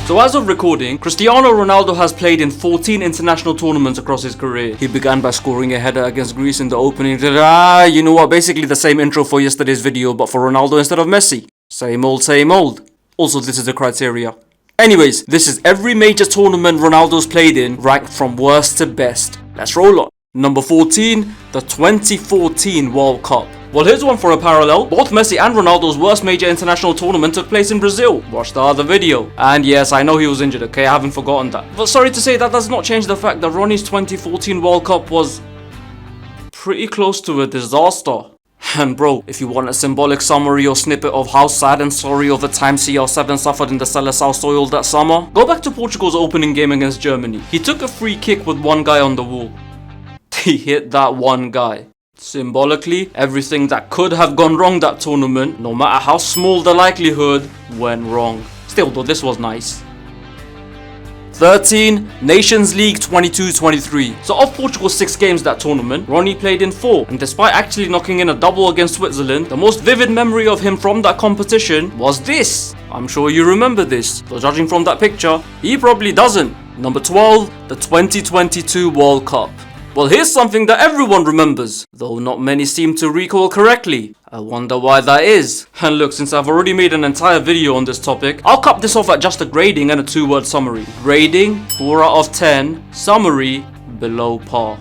So as of recording, Cristiano Ronaldo has played in 14 international tournaments across his career. He began by scoring a header against Greece in the opening. You know what, basically the same intro for yesterday's video, but for Ronaldo instead of Messi. Same old, same old. Also, this is the criteria. Anyways, this is every major tournament Ronaldo's played in, ranked from worst to best. Let's roll on. Number 14, the 2014 World Cup. Well, here's one for a parallel. Both Messi and Ronaldo's worst major international tournament took place in Brazil. Watch the other video. And yes, I know he was injured, okay? I haven't forgotten that. But sorry to say, that does not change the fact that Ronnie's 2014 World Cup was pretty close to a disaster. And bro, if you want a symbolic summary or snippet of how sad and sorry over time CR7 suffered in the Seleção soil that summer, go back to Portugal's opening game against Germany. He took a free kick with one guy on the wall. He hit that one guy. Symbolically, everything that could have gone wrong that tournament, no matter how small the likelihood, went wrong. Still though, this was nice. 13, Nations League 22-23. So of Portugal's 6 games that tournament, Ronnie played in 4. And despite actually knocking in a double against Switzerland, the most vivid memory of him from that competition was this. I'm sure you remember this, though judging from that picture, he probably doesn't. Number 12, the 2022 World Cup. Well, here's something that everyone remembers, though not many seem to recall correctly. I wonder why that is. And look, since I've already made an entire video on this topic, I'll cap this off at just a grading and a 2-word summary. Grading, 4 out of 10. Summary, below par.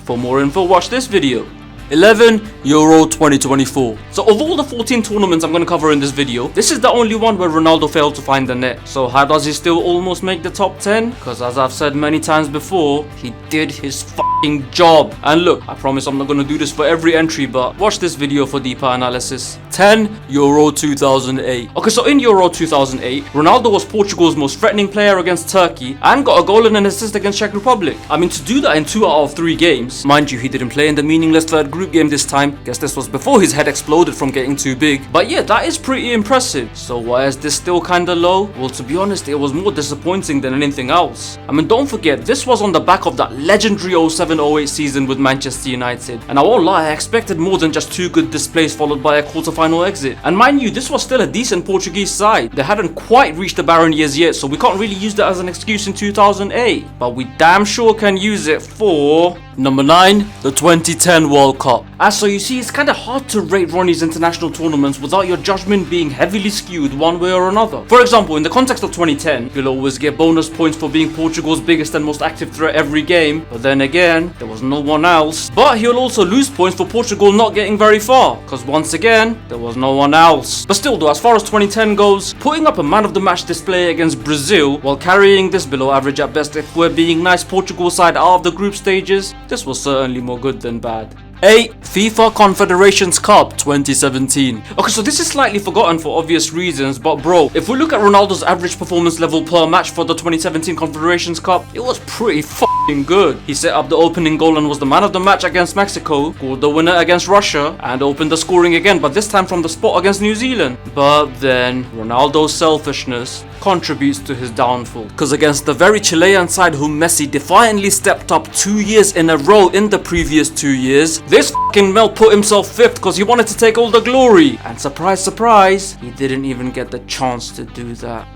For more info, watch this video. 11, Euro 2024. So of all the 14 tournaments I'm going to cover in this video, this is the only one where Ronaldo failed to find the net. So how does he still almost make the top 10? Because as I've said many times before, he did his fucking job. And look, I promise I'm not going to do this for every entry, but watch this video for deeper analysis. 10, Euro 2008. Okay, so in Euro 2008, Ronaldo was Portugal's most threatening player against Turkey and got a goal and an assist against Czech Republic. I mean, to do that in 2 out of 3 games, mind you, he didn't play in the meaningless third group game this time. Guess this was before his head exploded from getting too big. But yeah, that is pretty impressive. So why is this still kinda low? Well, to be honest, it was more disappointing than anything else. I mean, don't forget, this was on the back of that legendary 07-08 season with Manchester United. And I won't lie, I expected more than just 2 good displays followed by a quarter-final exit. And mind you, this was still a decent Portuguese side. They hadn't quite reached the barren years yet, so we can't really use that as an excuse in 2008. But we damn sure can use it for... Number 9, the 2010 World Cup. So you see, it's kinda hard to rate Ronnie's international tournaments without your judgment being heavily skewed one way or another. For example, in the context of 2010, you'll always get bonus points for being Portugal's biggest and most active threat every game. But then again, there was no one else. But he'll also lose points for Portugal not getting very far, because once again, there was no one else. But still though, as far as 2010 goes, putting up a man of the match display against Brazil while carrying this below average at best if we're being nice Portugal side out of the group stages, this was certainly more good than bad. 8, FIFA Confederations Cup 2017. Okay, so this is slightly forgotten for obvious reasons, but bro, if we look at Ronaldo's average performance level per match for the 2017 Confederations Cup, it was pretty fucking good. He set up the opening goal and was the man of the match against Mexico, scored the winner against Russia, and opened the scoring again, but this time from the spot against New Zealand. But then, Ronaldo's selfishness contributes to his downfall. Because against the very Chilean side whom Messi defiantly stepped up 2 years in a row in the previous 2 years, this fucking Mel put himself 5th because he wanted to take all the glory. And surprise, surprise, he didn't even get the chance to do that.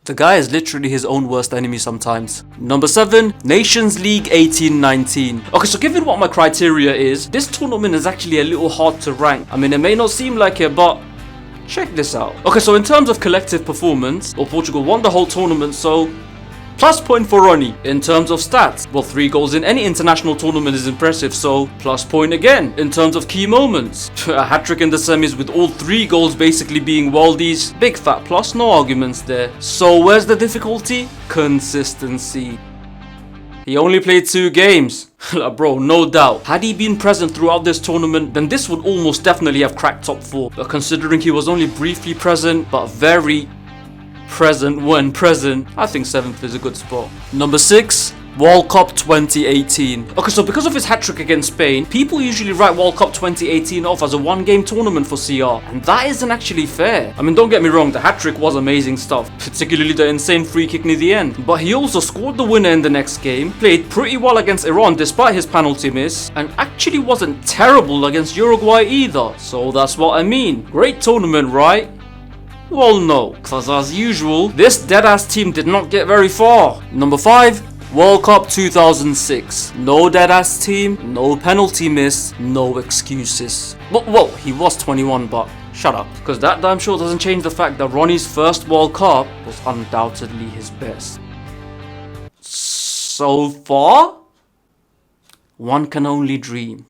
The guy is literally his own worst enemy sometimes. Number 7, Nations League 18-19. Okay, so given what my criteria is, this tournament is actually a little hard to rank. I mean, it may not seem like it, but check this out. Okay, so in terms of collective performance, well, Portugal won the whole tournament, so plus point for Ronnie. In terms of stats, well, 3 goals in any international tournament is impressive, so plus point again. In terms of key moments, a hat-trick in the semis with all 3 goals basically being worldies, big fat plus, no arguments there. So where's the difficulty? Consistency. He only played 2 games. Bro, no doubt. Had he been present throughout this tournament, then this would almost definitely have cracked top 4. But considering he was only briefly present, but very present when present, I think 7th is a good spot. Number 6, World Cup 2018. Okay, so because of his hat-trick against Spain, people usually write World Cup 2018 off as a 1-game tournament for CR, and that isn't actually fair. I mean, don't get me wrong, the hat-trick was amazing stuff, particularly the insane free kick near the end, but he also scored the winner in the next game, played pretty well against Iran despite his penalty miss, and actually wasn't terrible against Uruguay either. So that's what I mean. Great tournament, right? Well, no, cause as usual, this deadass team did not get very far. Number 5, World Cup 2006. No deadass team, no penalty miss, no excuses. But, well, he was 21, but shut up. Cause that damn sure doesn't change the fact that Ronnie's first World Cup was undoubtedly his best. So far, one can only dream.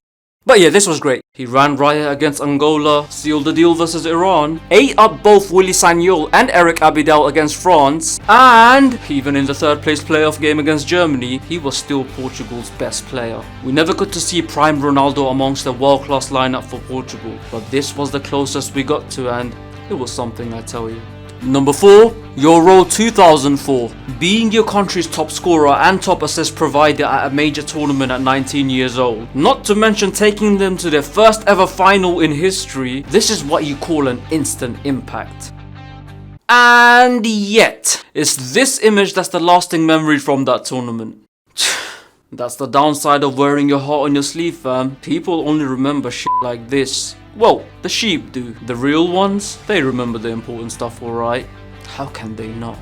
But yeah, this was great. He ran riot against Angola, sealed the deal versus Iran, ate up both Willy Sagnol and Eric Abidal against France, and even in the third place playoff game against Germany, he was still Portugal's best player. We never got to see prime Ronaldo amongst the world-class lineup for Portugal, but this was the closest we got to, and it was something, I tell you. Number 4, Euro 2004. Being your country's top scorer and top assist provider at a major tournament at 19 years old. Not to mention taking them to their first ever final in history. This is what you call an instant impact. And yet, it's this image that's the lasting memory from that tournament. That's the downside of wearing your heart on your sleeve, fam. People only remember shit like this. Well, the sheep do. The real ones, they remember the important stuff, alright? How can they not?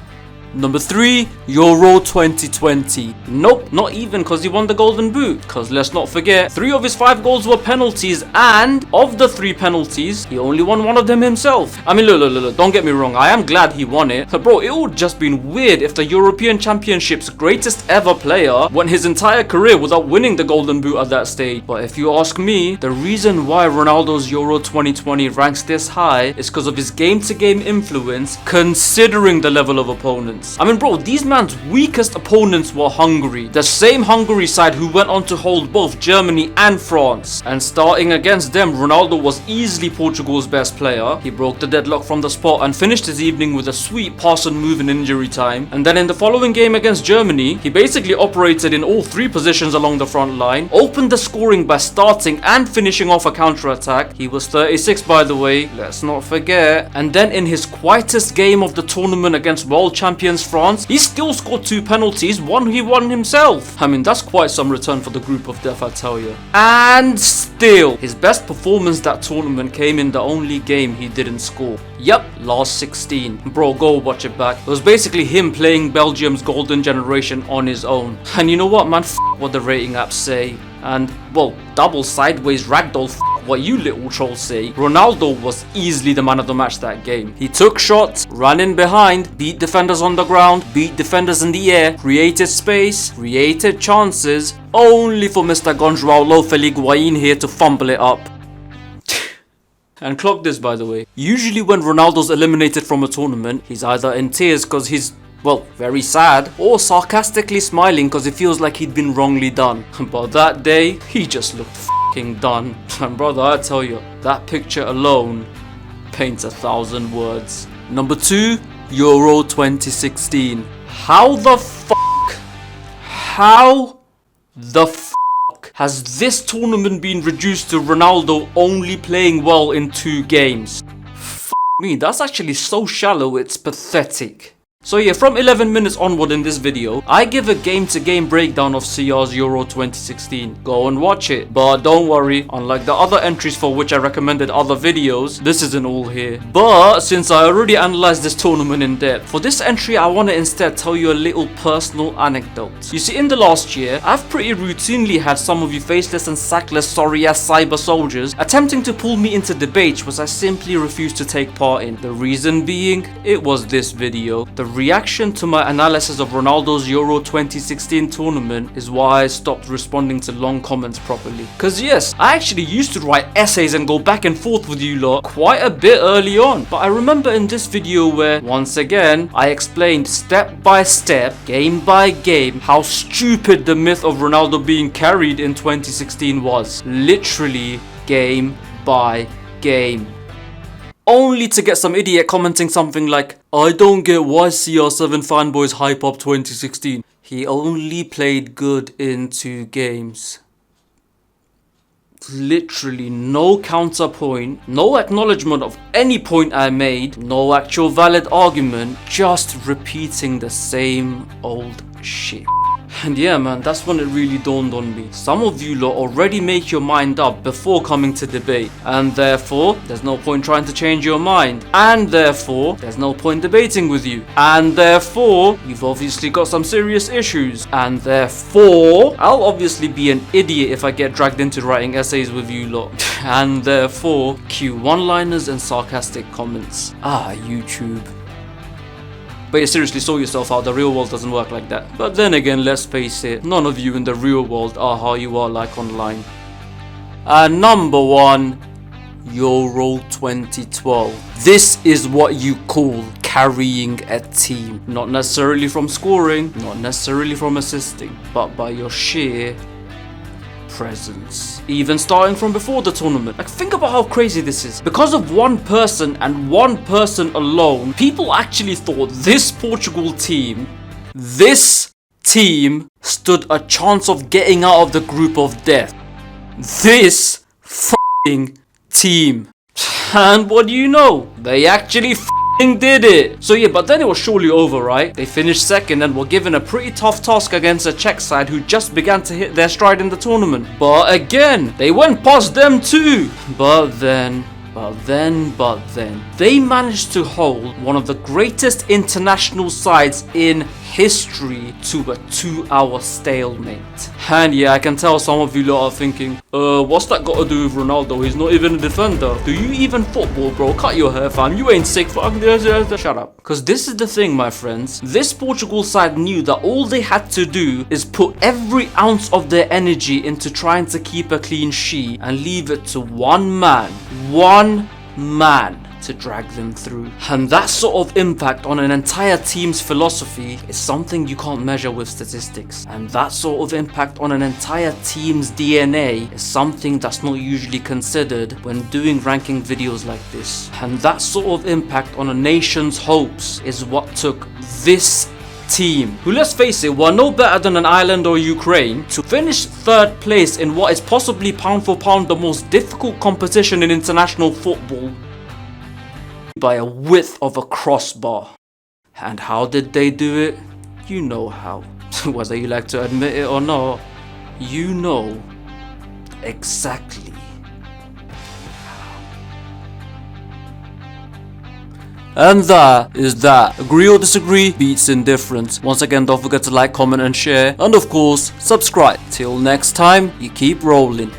Number 3, Euro 2020. Nope, not even because he won the golden boot. Because let's not forget, 3 of his 5 goals were penalties, and of the 3 penalties, he only won 1 of them himself. I mean, look, don't get me wrong, I am glad he won it. But bro, it would just been weird if the European Championship's greatest ever player went his entire career without winning the golden boot at that stage. But if you ask me, the reason why Ronaldo's Euro 2020 ranks this high is because of his game-to-game influence, considering the level of opponents. I mean bro, these man's weakest opponents were Hungary. The same Hungary side who went on to hold both Germany and France. And starting against them, Ronaldo was easily Portugal's best player. He broke the deadlock from the spot and finished his evening with a sweet pass and move in injury time. And then in the following game against Germany, he basically operated in all 3 positions along the front line, opened the scoring by starting and finishing off a counter-attack. He was 36 by the way, let's not forget. And then in his quietest game of the tournament against world champion France, he still scored 2 penalties, 1 he won himself. I mean, that's quite some return for the group of death, I tell you. And still, his best performance that tournament came in the only game he didn't score. Yep, last 16. Bro, go watch it back. It was basically him playing Belgium's golden generation on his own. And you know what, man? F what the rating apps say. And, well, double sideways ragdoll what you little trolls say. Ronaldo was easily the man of the match that game. He took shots, ran in behind, beat defenders on the ground, beat defenders in the air, created space, created chances, only for Mr. Gonzalo Higuain here to fumble it up. And clock this, by the way. Usually when Ronaldo's eliminated from a tournament, he's either in tears because he's, well, very sad, or sarcastically smiling because it feels like he'd been wrongly done. But that day, he just looked f***ing done. And brother, I tell you, that picture alone paints 1,000 words. Number 2, Euro 2016. How the fuck has this tournament been reduced to Ronaldo only playing well in 2 games? F me, that's actually so shallow, it's pathetic. So yeah, from 11 minutes onward in this video, I give a game-to-game breakdown of CR's Euro 2016. Go and watch it. But don't worry, unlike the other entries for which I recommended other videos, this isn't all here. But since I already analyzed this tournament in depth, for this entry I want to instead tell you a little personal anecdote. You see, in the last year, I've pretty routinely had some of you faceless and sackless sorry-ass cyber soldiers attempting to pull me into debates which I simply refused to take part in. The reason being, it was this video. The reaction to my analysis of Ronaldo's Euro 2016 tournament is why I stopped responding to long comments properly. Cause yes, I actually used to write essays and go back and forth with you lot quite a bit early on. But I remember in this video where, once again, I explained step by step, game by game, how stupid the myth of Ronaldo being carried in 2016 was. Literally, game by game. Only to get some idiot commenting something like, I don't get why CR7 fanboys hype up 2016. He only played good in 2 games. Literally no counterpoint, no acknowledgement of any point I made, no actual valid argument, just repeating the same old shit. And yeah man, that's when it really dawned on me. Some of you lot already make your mind up before coming to debate, and therefore there's no point trying to change your mind, and therefore there's no point debating with you, and therefore you've obviously got some serious issues, and therefore I'll obviously be an idiot if I get dragged into writing essays with you lot, and therefore cue one-liners and sarcastic comments. YouTube. But you seriously saw yourself out, the real world doesn't work like that. But then again, let's face it, none of you in the real world are how you are like online. And number 1, Euro 2012. This is what you call carrying a team. Not necessarily from scoring, not necessarily from assisting, but by your sheer presence. Even starting from before the tournament. Like, think about how crazy this is. Because of one person and one person alone, people actually thought this Portugal team, this team stood a chance of getting out of the group of death. This f***ing team. And what do you know? They actually did it. So yeah, but then it was surely over, right? They finished second and were given a pretty tough task against a Czech side who just began to hit their stride in the tournament. But again, they went past them too. But then, they managed to hold one of the greatest international sides in history to a 2-hour stalemate. And yeah, I can tell some of you lot are thinking, what's that got to do with Ronaldo? He's not even a defender. Do you even football, bro? Cut your hair, fam. You ain't sick. Shut up. Because this is the thing, my friends. This Portugal side knew that all they had to do is put every ounce of their energy into trying to keep a clean sheet and leave it to one man to drag them through. And that sort of impact on an entire team's philosophy is something you can't measure with statistics. And that sort of impact on an entire team's DNA is something that's not usually considered when doing ranking videos like this. And that sort of impact on a nation's hopes is what took this team, who, let's face it, were no better than an Ireland or Ukraine, to finish third place in what is possibly pound for pound the most difficult competition in international football by a width of a crossbar. And how did they do it? You know how. Whether you like to admit it or not, you know exactly. And that is that. Agree or disagree, beats indifference. Once again, don't forget to like, comment and share. And of course, subscribe. Till next time, you keep rolling.